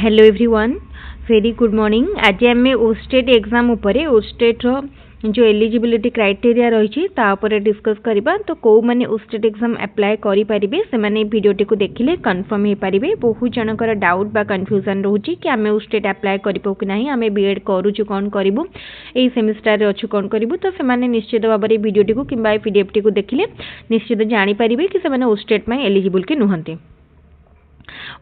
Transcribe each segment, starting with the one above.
Hello everyone, very good morning. आज आम ओस्टेट exam उपरे ओस्टेट रो जो एलिजिबिलिटी क्राइटेरिया रही तापर डिस्कस करबा। तो कौ माने ओस्टेट एग्जाम अप्लाई करि परिबे से माने वीडियोटी को देखिले कंफर्म हे परिबे। बहुत जनकर डाउट बा कंफ्यूजन रहउची कि आमे ओस्टेट अप्लाई करिपो कि नाही, आमे बीएड करूछु कोन करिवु, एई सेमिस्टर रे अछु कोन करिवु। तो से माने निश्चित भाबरे वीडियोटी को किबा पीडीएफ टी को देखिले निश्चित जानि परिबे कि से माने ओस्टेट में एलिजिबल कि नुहंती।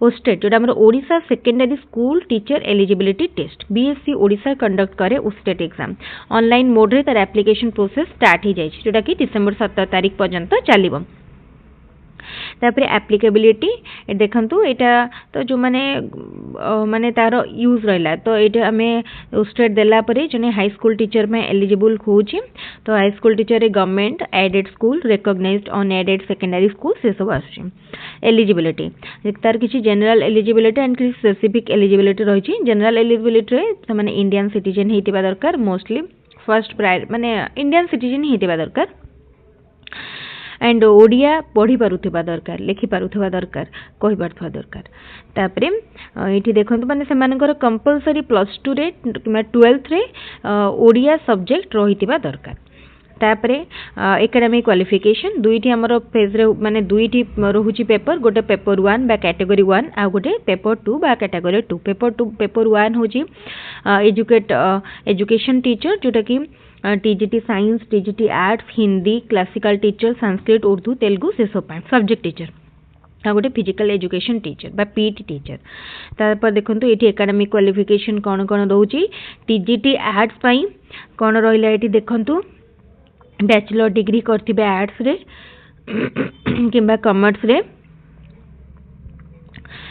ओस्टेट जोटा हमर Odisha secondary school teacher eligibility test BSE Odisha conduct करे ओस्टेट एग्जाम ऑनलाइन मोड रे तार एप्लिकेशन प्रोसेस स्टार्ट हो जाए जोटा कि डिसेंबर 17 तारीख पर्यंत चलिबो। तापर एप्लिकेबिलिटी देखंतु एटा तो जो माने माने तार यूज रहला। तो एटा हमें ओस्टेट देला परे जने हाई स्कूल टीचर में एलिजिबल होची। तो high school teacher government aided school recognised on aided secondary school से सब आछी। एलिजिबिलिटी तार किछि जनरल एलिजिबिलिटी एंड किछि स्पेसिफिक एलिजिबिलिटी रहिछि। जनरल एलिजिबिलिटी रे माने इंडियन सिटीजन हेतिबा दरकार, मोस्टली फर्स्ट प्रायर माने इंडियन सिटीजन हेतिबा दरकार एंड ओडिया पढ़ी पारुथिबा दरकार, लिखि पारुथिबा दरकार, कहि पारुथिबा दरकार। तापरे एठी देखंतु माने सेमानकर कंपलसरी +2 रे किमा 12th रे ओडिया सब्जेक्ट रहिथिबा दरकार। तापरे एकेडमिक क्वालिफिकेशन दुईटी हमर पेज रे माने दुईटी रहुची पेपर, गोटे पेपर 1 बा कैटेगरी 1 आ गोटे पेपर 2 बा कैटेगरी 2। पेपर 1 होची एजुकेशन टीचर जोटा कि TGT science, TGT arts, Hindi, classical teacher, Sanskrit, Urdu, Telugu से सब सब्जेक्ट टीचर आ गोटे फिजिकल एजुकेशन टीचर बा पीटी टीचर। तापर देखंतु एठी एकेडमिक क्वालिफिकेशन कोन कोन रहउची। टीजीटी आर्ट्स पई कोन रहिला एठी देखंतु बैचलर डिग्री करथिबे आर्ट्स रे किंबा कॉमर्स रे,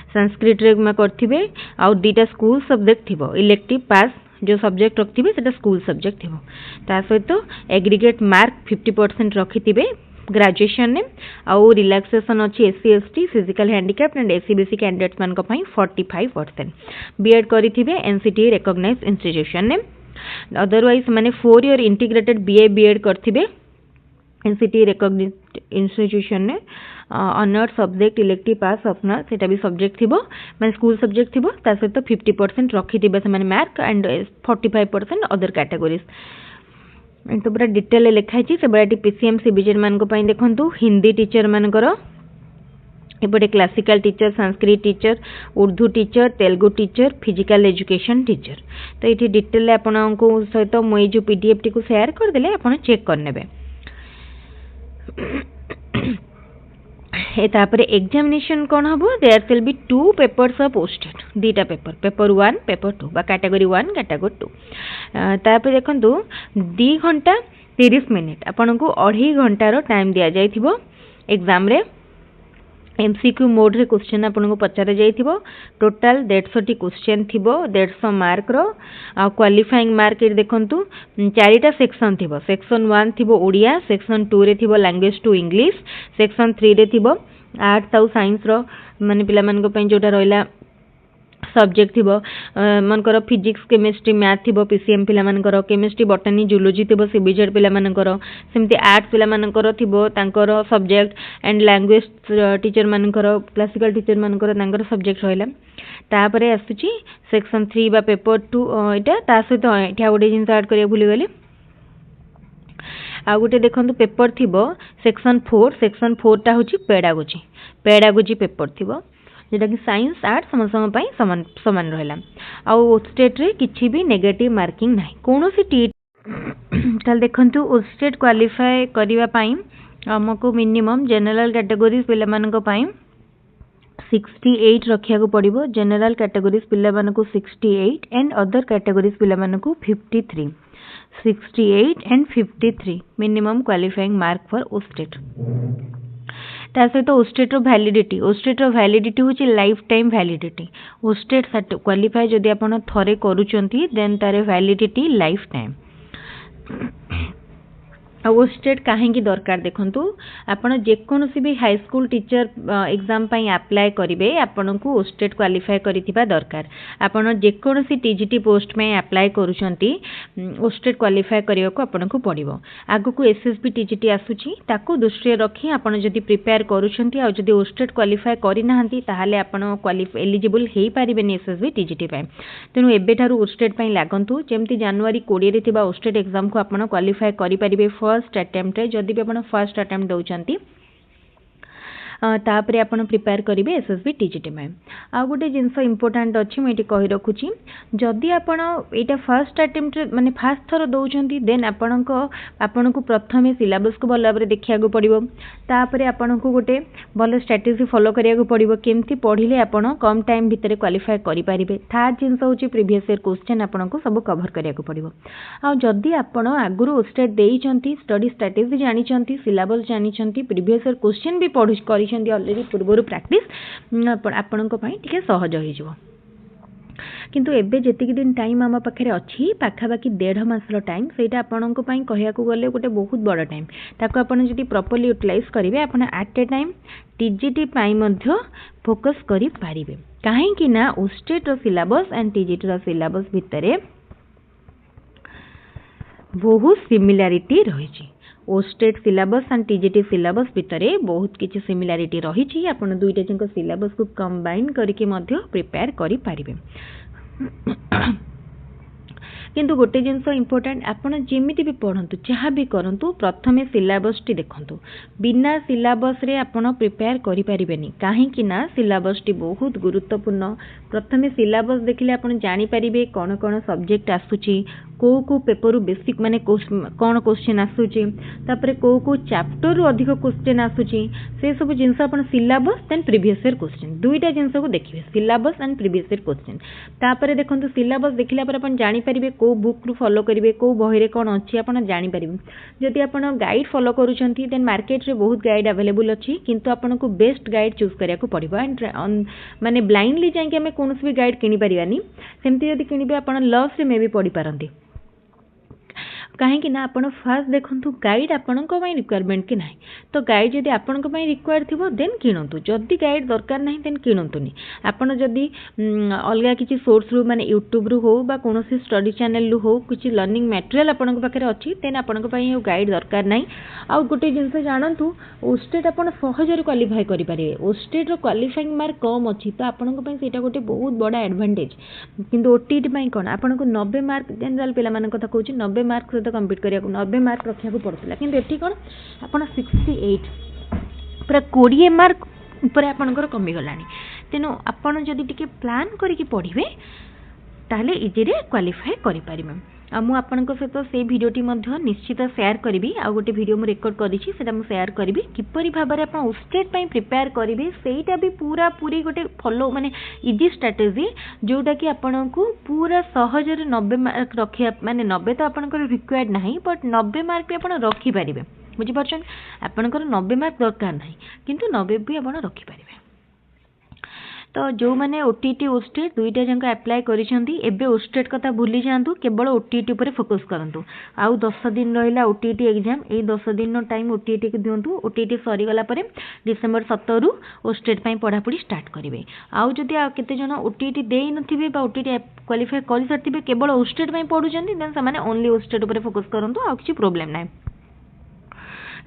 संस्कृत रे करथिबे आ दीटा स्कूल सब्जेक्ट थिबो। इलेक्टिव पास जो सब्जेक्ट रखिबे सेटा स्कूल सब्जेक्ट थिबो। ता सहित एग्रीगेट मार्क 50% रखिथिबे ग्रेजुएशन ने। आउ रिलैक्सेशन अछि SC ST, physical handicap and SCBC candidates मान को पई 45%। बीएड करिथिबे एनसीटी रिकॉग्नाइज्ड इंस्टीट्यूशन ने। अदरवाइज माने 4 ईयर इंटीग्रेटेड बीए बीएड करथिबे एनसीटी रिकॉग्नाइज्ड इंस्टीट्यूशन ने। Honours subject elective pass optional सेटा भी सब्जेक्ट थिबो माने स्कूल सब्जेक्ट थिबो। ता सहित 50% रखिथिबे से माने मार्क एंड 45% अदर कैटेगरीज। तो पूरा डिटेल लिखाई से बड़ी पीसीएम सीबीजेड मान को पई देखंतु हिंदी टीचर मानकर एपटे classical teacher, Sanskrit teacher, Urdu teacher, Telugu teacher, physical education teacher. तो ये डिटेल आपको सहित मुझे जो पीडीएफ टी को शेयर करदेले आप चेक करने। तापर एग्जामिनेशन कौन हम there will be 2 papers of posted, दीटा पेपर 1 पेपर 2 बा कैटेगरी 1 कैटेगरी 2। तापर देखंतु 2 घंटा 30 मिनिट आपन को 2.5 घंटार टाइम दिया जाइथिबो एग्जाम रे। एमसीक्यू मोड रे क्वेश्चन आपन को पचारे जाइथिबो। टोटल 150 क्वेश्चन थिबो 150 मार्क रो। आ क्वालिफाइंग मार्क रे देखंतु 4टा सेक्शन थिबो। सेक्शन 1 थिबो ओडिया, सेक्शन 2 रे थिबो लैंग्वेज टू इंग्लिश, सेक्शन 3 रे थिबो आर्ट्स और साइंस रो माने पिला मान को पई जोटा रहला सब्जेक्ट थिबो। मनकर फिजिक्स, केमिस्ट्री, मैथ थिबो पीसीएम पिला मानकर, केमिस्ट्री, बॉटनी, जूलॉजी थिबो सीबीजेड पिला मानकर। सेमति आर्ट्स पिला मानकर थिबो तांकर सब्जेक्ट एंड लैंग्वेज टीचर मानकर, क्लासिकल टीचर मानकर तांकर सब्जेक्ट रहला। तापरे आसुची सेक्शन 3 बा पेपर 2 एटा ता सहित एटा गोटे जिंस ऐड करिया भूली गली। आ गोटे देखंतु पेपर थिबो सेक्शन 4 टा होची पेडागोजी पेपर थिबो जेटा कि साइंस आर्ट समस्त पई समान समान रहला। आ ओस्टेट रे किछि भी नेगेटिव मार्किंग नाही कोनोसी टी। ताल देखंतु ओस्टेट क्वालिफाई करिवा पई हमको मिनिमम जनरल कैटेगरीज पिला मान को पई 68 रखिया को पड़िबो। जनरल कैटेगरीज पिला मान को 68 एंड अदर कैटेगरीज पिला मान को 53। 68 and 53 minimum qualifying mark for OSSTET. ता सहित ओस्टेट रो वैलिडिटी होची life time validity. OSSTET qualify जदि आपण थरे करूचंती देन तारे वैलिडिटी लाइफ टाइम। ओस्टेट कहीं दरकार देखु आपण जेकोसी भी high school teacher exam apply करेंगे आपण को ओस्टेट क्वालिफाई करिथिबा दरकार। आपण जेकोसी टीजीटी पोस्ट में अप्लाई करूछंती ओस्टेट क्वालिफाई करिया को आपण को पड़िबो। आगु को एसएसबी टीजीटी आसुची ताकू दृष्टि रखी आपण जदि प्रिपेयर करूछंती आ जदि ओस्टेट क्वालिफाई करि नाहंती ताहाले आपण एलिजिबल हेई पारिबेनी एसएसबी टीजीटी पय। तेनु एबेठारु ओस्टेट पय लागंतु जेमति जनवरी 20 रे थिबा ओस्टेट एग्जाम को आपण क्वालिफाई करि परिबे फर्स्ट अटेम्प्ट जदि भी आप फर्स्ट अटेम्प्ट दौरान तापर आपण प्रिपेयर करेंगे एसएसबी टीजीटी में। आ गोटे जिनस इंपोर्टाट अच्छी मुझे कही रखुची जदि आपण यहाँ फर्स्ट अटेम्प्ट माने फर्स्ट थर दौरान देन आपण को प्रथम सिलेबस को भल भाव देखा पड़ो। तापर आपण को गोटे भल स्ट्रेटेजी फॉलो करिया पड़ो केमती पढ़िले आपण कम टाइम भितर क्वालिफाई करेंगे। थर्ड जिनस हूँ प्रीवियस ईयर क्वेश्चन आपण को सब कवर करिया पड़ो। आ जदि आपण आगुरी ओस्टेट देइचंती स्टडी स्ट्रेटेजी जानिचंती सिलेबस जानिचंती प्रीवियस ईयर क्वेश्चन भी पढ़ी ऑलरेडी पूर्व प्रैक्टिस आपण टिके सहज हो। किंतु एबे जेतिक दिन टाइम आम पाखे अच्छी पाखापाखि 1.5 मासर टाइम से आपण कहया गले गोटे बहुत बड़ टाइम ताको आपण जदि प्रॉपर्ली यूटिलाइज करेंगे आपण at a time TGT focus करि पारिबे। काहेकि ना ओस्टेट रो सिलेबस एंड टीजीटी रो सिलेबस भितरे बहुत सिमिलारिटी रही। OSSTET syllabus and TGT syllabus भितरे बहुत किसी सिमिलारिटी रही। आपण दुईटा जंक सिलेबस को कंबाइन करके मध्य प्रिपेयर करि पारिबे। किंतु गोटे जिनस इंपोर्टेंट आपण जेमिति भी पढ़ंतु जहाँ भी करंतु प्रथमे सिलेबस टी देखंतु। बिना सिलेबस रे आपण प्रिपेयर करि पारिबेनी काहेकि ना सिलेबस टी बहुत गुरुत्वपूर्ण। प्रथमे सिलेबस देखिले आपण जानि पारिबे कोन कोन सब्जेक्ट आसुची को पेपर बेसिक माने कौन क्वेश्चन आसुची तापरे को चैप्टर रु अधिक क्वेश्चन आसुची से सब जिनस आपण syllabus then previous year question दुईटा जिनस को देखिबे syllabus and previous year question. तापरे देखंतु सिलेबस देखिला पर आपण जानि पारिबे को बुक रु फॉलो करिवे को बही रे कोन अछि आपण जानि पारिबे। जदि आपण गाइड फॉलो करूछंती देन मार्केट रे बहुत गाइड अवेलेबल अछि किंतु आपण को बेस्ट गाइड चूज करिया को पड़िबो। एंड माने ब्लाइंडली जाई कि हमें कोनोस भी गाइड किनि परिबानी सेमति जदि किनिबे आपण लॉस रे मे भी पड़ी पारंती। कहीं ना आपण फास्ट देखु गाइड आपण रिक्वायरमेंट कि ना तो गाइड जदि आपण रिक्वायर थी देन किणतु जदि गाइड दरकार ना देन किणतुनि। आपण जदि अलग किसी सोर्स रु माने यूट्यूब रु हो बा कोनोसी स्टडी चैनल रु हो किसी लर्निंग मटेरियल आपण पाखे अच्छी देन आपण गाइड दरकार ना। आउ गोटे जिनस जानतु ओस्टेट आपण सहजरे क्वालिफाई करेंगे। ओस्टेट क्वालिफाइंग मार्क कम अच्छी तो आपण गोटे बहुत बड़ा एडवांटेज। किंतु ओटीटी कौन आपन को 90 मार्क जनरल पिला कथा कहूँ 90 मार्क सहित कंप्लीट करिया 90 मार्क रखा पड़ता किंतु एठी कौन आपन 68 पूरा 20 मार्क ऊपर आपनकर कमी गलानी। तेणु आपन जदि टिके प्लान करके पढ़िबे ताले इजीरे क्वालिफाई करि पारिबे। आ मु आपनक सहित से भिडियोटी निश्चित शेयर करी। आ गोटे भिडियो मु रेकर्ड करिछि सेटा मु शेयर करी किपरि भाबरे आपन ओस्टेट पई प्रिपेयर करिवे सेटा भी पूरा पूरी गोटे फॉलो माने इजी स्ट्रेटेजी जोटा कि आपनको पूरा सहज रे 90 मार्क रखिया माने 90 तो आपनकर रिक्वायर्ड नाही बट 90 मार्क भी आपन रखि पारिबे। बुझि परछन आपनकर 90 मार्क दरकार नाही किंतु 90 भी आपन रखि पारिबे। तो जो मैंने ओटीटी ओस्टेट दुईटा जंक अप्लाई करिसेंती एबे ओस्टेट कथा भूली जांतु केवल ओटीटी ऊपर फोकस करंतु। आउ 10 दिन रहिला ओटीटी एग्जाम ए 10 दिन नो टाइम ओटीटी के दियंतु। ओटीटी सरी गला परे डिसेंबर 17 रु ओस्टेट पई पढ़ापढ़ी स्टार्ट करिवे। आउ जदि केते जन ओटीटी देई नथिबे बा ओटीटी क्वालिफाई करि सरथिबे केवल ओस्टेट पई पढुचंती देन से माने ओनली ओस्टेट ऊपर फोकस करंतु आउ किछि प्रॉब्लम नै।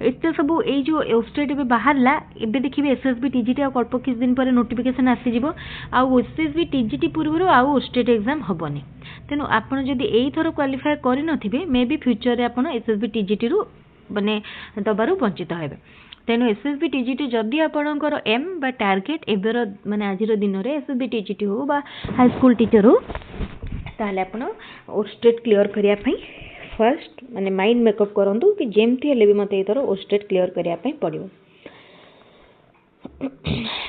एत सब जो ओस्टेट ए बाहरला एबे देखिए एसएसबी टीजीटी अल्प किस दिन पर नोटिफिकेशन आसीजिवो आउ एसएसबी टीजीटी पूर्व आउ ओस्टेट एग्जाम हबनी। तेणु आपन जदि एई थरो क्वालिफाई करि नथिबे मे बी फ्यूचर रे आपन एसएसबी टीजीटी रु माने दबारु वंचित हेबे। तेणु एसएसबी टीजीटी जदि आपनकर एम बा टार्गेट एबेर माने आजिर दिन रे एसएसबी टीजीटी हो बा हाई स्कूल टीचर हो ताले आपन ओस्टेट क्लियर करिया पई फर्स्ट माने माइंड मेकअप करंतु कि जेमती हेले भी मते इधर ओस्टेट क्लियर करिया पई पड़ियो।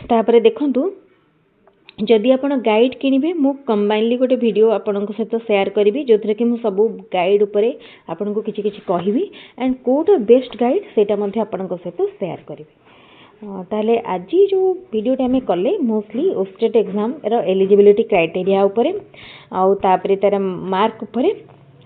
तापरे देखंतु जदि आपण गाइड किनिबे मु कंबाइनली गोटे वीडियो आपन को सहित शेयर करिवि जोथरे कि मु सब गाइड ऊपर आपन को किछि किछि कहिवि एंड कोड बेस्ट गाइड सेटा मध्ये आपन को सहित शेयर करिवि। ताले आज जो वीडियो टाइम कले मोस्टली ओस्टेट एग्जाम रो एलिजिबिलिटी क्राइटेरिया ऊपर आउ तापरे तार मार्क ऊपर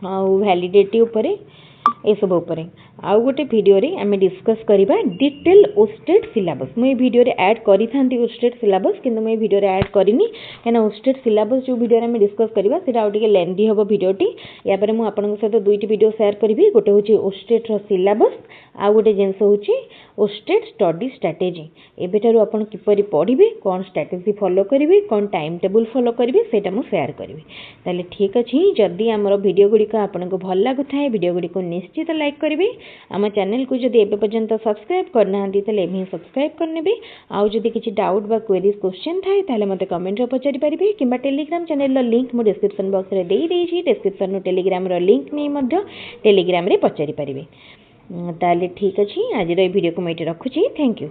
आउ वैलिडिटी ऊपर ए सब ऊपर आउ गोटे वीडियो रे आम डिस्कस करबा डिटेल ओस्टेट सिलेबस मुझे वीडियो रे ऐड करी थांती ओस्टेट सिलेबस किंतु मुझे वीडियो रे ऐड करनी कहीं ओस्टेट सिलेबस जो वीडियो रे आम डिस्कस करबा सेटा आउ टिके लेंथी हबो वीडियोटी या पर मु आपनक सहित दुईटी वीडियो शेयर करबी गोटे होची ओस्टेट रो सिलेबस आ गोटे जिनस होची ओस्टेट स्टडी स्ट्रेटेजी एबेटारू आपण किपरि पढ़िबे कोन स्ट्रेटेजी फॉलो करिवे कोन टाइम टेबल फॉलो करिवे सेटा मु शेयर करबी ताले ठीक अछि जदी हमर वीडियो गुडी का आपनको भल लागु थाए वीडियो गुडी को निश्चित लाइक करिवे आम चैनल को जदि एबे पर्यंत सब्सक्राइब करना ताले एभी सब्सक्राइब करनेबे आउ जदि किछि डाउट बा क्वेरीज क्वेश्चन थाए ताले मते कमेंट रे पचारि परिबे किबा टेलीग्राम चैनल रो लिंक मु डिस्क्रिप्शन बॉक्स रे देई देछि डिस्क्रिप्शन रो टेलीग्राम रो लिंक नै मध्य टेलीग्राम रे पचारि परिबे ताले ठीक अछि आज रो वीडियो को मैं रखुछि थैंक यू।